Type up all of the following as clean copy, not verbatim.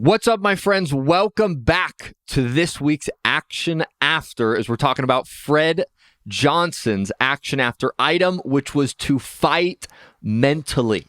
What's up, my friends? Welcome back to this week's Action After, as we're talking about Fred Johnson's Action After item, which was to fight mentally.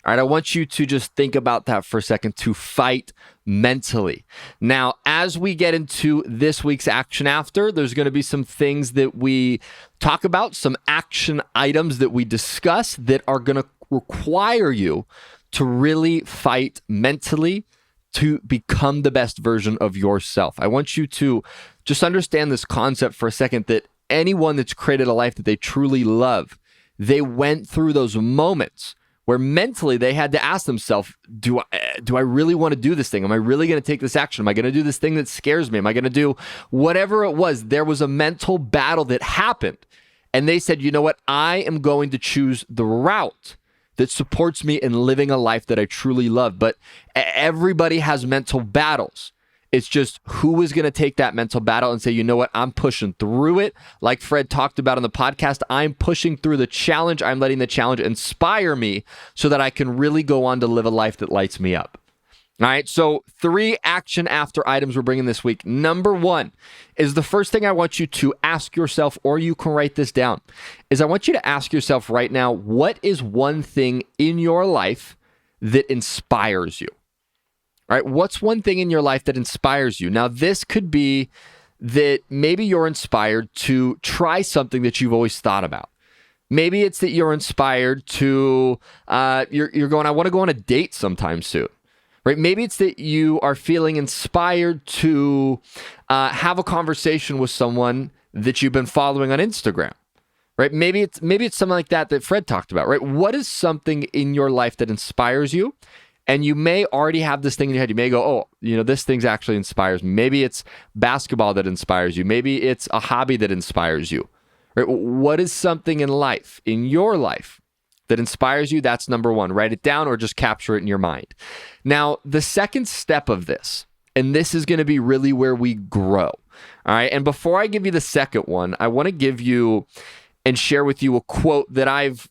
All right, I want you to just think about that for a second, to fight mentally. Now, as we get into this week's Action After, there's going to be some things that we talk about, some action items that we discuss that are going to require you to really fight mentally to become the best version of yourself. I want you to just understand this concept for a second, that anyone that's created a life that they truly love, they went through those moments where mentally they had to ask themselves, do I really want to do this thing? Am I really going to take this action? Am I going to do this thing that scares me? Am I going to do whatever it was? There was a mental battle that happened. And they said, you know what? I am going to choose the route that supports me in living a life that I truly love. But everybody has mental battles. It's just who is going to take that mental battle and say, you know what, I'm pushing through it. Like Fred talked about on the podcast, I'm pushing through the challenge. I'm letting the challenge inspire me so that I can really go on to live a life that lights me up. All right, so 3 action after items we're bringing this week. Number 1 is the first thing I want you to ask yourself, or you can write this down, is I want you to ask yourself right now, what is one thing in your life that inspires you? All right, what's one thing in your life that inspires you? Now, this could be that maybe you're inspired to try something that you've always thought about. Maybe it's that you're inspired to, you're going, I want to go on a date sometime soon. Right? Maybe it's that you are feeling inspired to have a conversation with someone that you've been following on Instagram. Right? Maybe it's something like that Fred talked about. Right? What is something in your life that inspires you? And you may already have this thing in your head. You may go, oh, this thing actually inspires me. Maybe it's basketball that inspires you. Maybe it's a hobby that inspires you. Right? What is something in life, in your life, that inspires you? That's number 1. Write it down or just capture it in your mind. Now, the second step of this, and this is going to be really where we grow. All right. And before I give you the second one, I want to give you and share with you a quote that I've,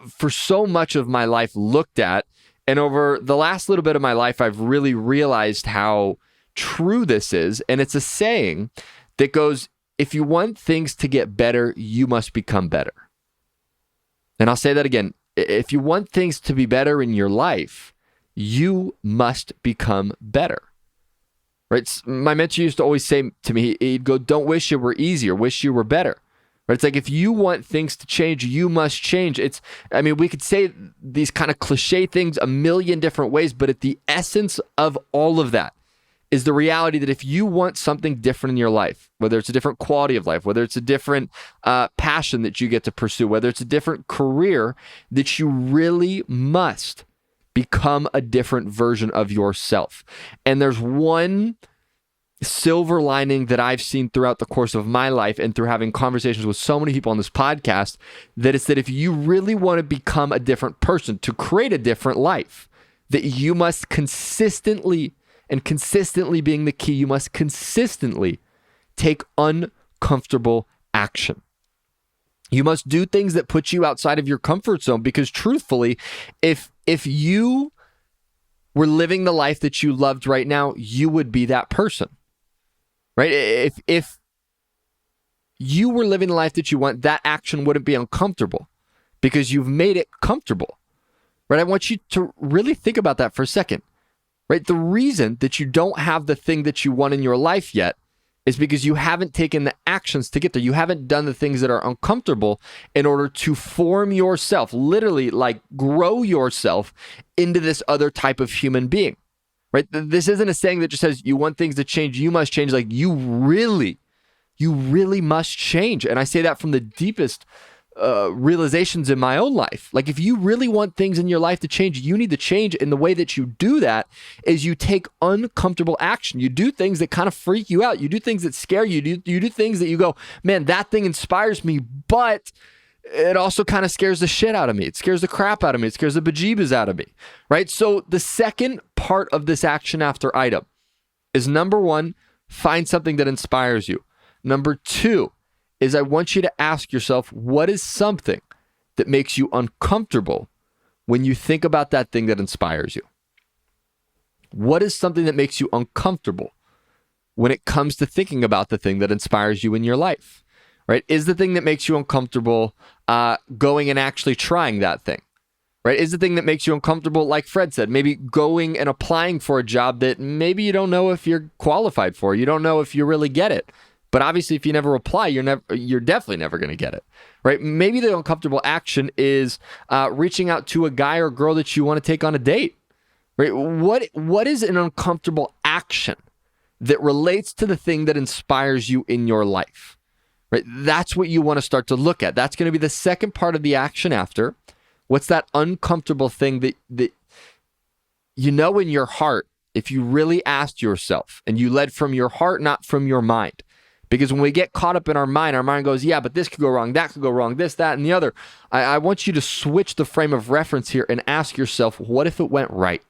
for so much of my life, looked at. And over the last little bit of my life, I've really realized how true this is. And it's a saying that goes, if you want things to get better, you must become better. And I'll say that again. If you want things to be better in your life, you must become better. Right? My mentor used to always say to me, he'd go, don't wish it were easier, wish you were better. Right? It's like, if you want things to change, you must change. We could say these kind of cliche things a million different ways, but at the essence of all of that is the reality that if you want something different in your life, whether it's a different quality of life, whether it's a different passion that you get to pursue, whether it's a different career, that you really must become a different version of yourself. And there's one silver lining that I've seen throughout the course of my life and through having conversations with so many people on this podcast, that it's that if you really want to become a different person, to create a different life, that you must consistently, and consistently being the key, you must consistently take uncomfortable action. You must do things that put you outside of your comfort zone, because truthfully, if you were living the life that you loved right now, you would be that person. Right? If you were living the life that you want, that action wouldn't be uncomfortable because you've made it comfortable. Right? I want you to really think about that for a second. Right? The reason that you don't have the thing that you want in your life yet is because you haven't taken the actions to get there. You haven't done the things that are uncomfortable in order to form yourself, literally like grow yourself into this other type of human being. Right? This isn't a saying that just says you want things to change, you must change. Like you really must change. And I say that from the deepest realizations in my own life. Like if you really want things in your life to change, you need to change. And the way that you do that is you take uncomfortable action. You do things that kind of freak you out. You do things that scare you. You do things that you go, man, that thing inspires me, but it also kind of scares the shit out of me. It scares the crap out of me. It scares the bejeebas out of me, right? So the second part of this action after item is, number 1, find something that inspires you. Number 2 is, I want you to ask yourself, what is something that makes you uncomfortable when you think about that thing that inspires you? What is something that makes you uncomfortable when it comes to thinking about the thing that inspires you in your life, right? Is the thing that makes you uncomfortable going and actually trying that thing, right? Is the thing that makes you uncomfortable, like Fred said, maybe going and applying for a job that maybe you don't know if you're qualified for, you don't know if you really get it. But obviously, if you never apply, you're definitely never going to get it, right? Maybe the uncomfortable action is reaching out to a guy or girl that you want to take on a date, right? What is an uncomfortable action that relates to the thing that inspires you in your life, right? That's what you want to start to look at. That's going to be the second part of the action after. What's that uncomfortable thing that you know in your heart, if you really asked yourself and you led from your heart, not from your mind? Because when we get caught up in our mind goes, yeah, but this could go wrong, that could go wrong, this, that, and the other. I want you to switch the frame of reference here and ask yourself, what if it went right?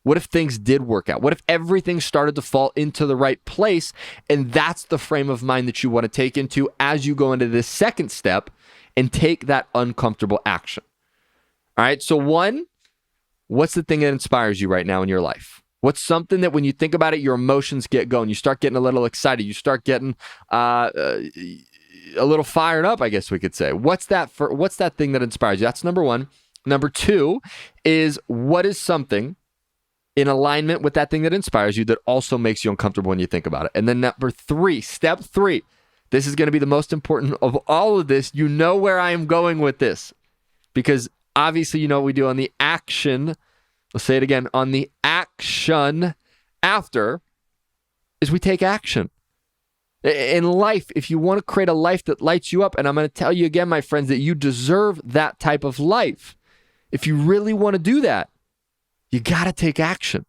What if things did work out? What if everything started to fall into the right place? And that's the frame of mind that you want to take into as you go into this second step and take that uncomfortable action. All right, so one, what's the thing that inspires you right now in your life? What's something that when you think about it, your emotions get going? You start getting a little excited. You start getting a little fired up, I guess we could say. What's that thing that inspires you? That's number one. Number two is, what is something in alignment with that thing that inspires you that also makes you uncomfortable when you think about it? And then number three, step three, this is going to be the most important of all of this. You know where I am going with this, because obviously you know what we do on the action. Let's say it again. On the action after is we take action. In life, if you want to create a life that lights you up, and I'm going to tell you again, my friends, that you deserve that type of life. If you really want to do that, you got to take action.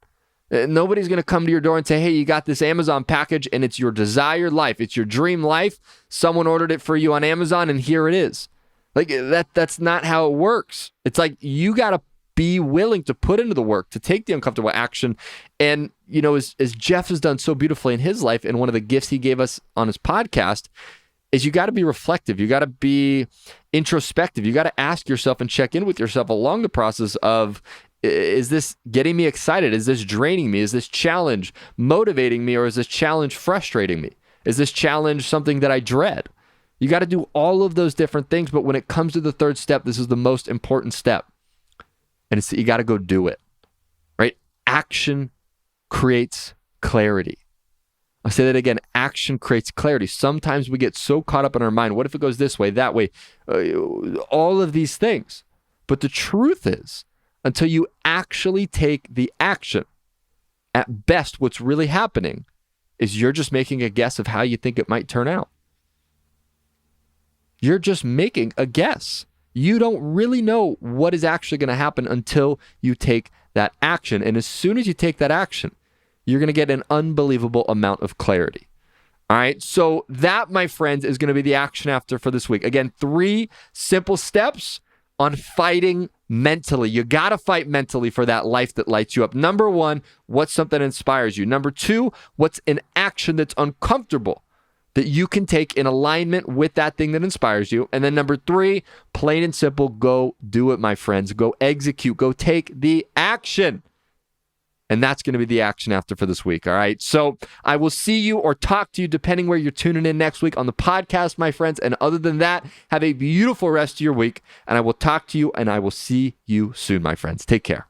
Nobody's going to come to your door and say, hey, you got this Amazon package and it's your desired life. It's your dream life. Someone ordered it for you on Amazon and here it is. Like that's not how it works. It's like you got to be willing to put into the work, to take the uncomfortable action. And, you know, as Jeff has done so beautifully in his life, and one of the gifts he gave us on his podcast, is you got to be reflective. You got to be introspective. You got to ask yourself and check in with yourself along the process of, is this getting me excited? Is this draining me? Is this challenge motivating me? Or is this challenge frustrating me? Is this challenge something that I dread? You got to do all of those different things. But when it comes to the third step, this is the most important step. And it's that you got to go do it, right? Action creates clarity. I'll say that again. Action creates clarity. Sometimes we get so caught up in our mind. What if it goes this way, that way? All of these things. But the truth is, until you actually take the action, at best, what's really happening is you're just making a guess of how you think it might turn out. You're just making a guess. You don't really know what is actually going to happen until you take that action. And as soon as you take that action, you're going to get an unbelievable amount of clarity. All right. So that, my friends, is going to be the action after for this week. Again, 3 simple steps on fighting mentally. You got to fight mentally for that life that lights you up. Number 1, what's something that inspires you? Number 2, what's an action that's uncomfortable that you can take in alignment with that thing that inspires you? And then number 3, plain and simple, go do it, my friends. Go execute. Go take the action. And that's going to be the action after for this week, all right? So I will see you or talk to you depending where you're tuning in next week on the podcast, my friends. And other than that, have a beautiful rest of your week. And I will talk to you and I will see you soon, my friends. Take care.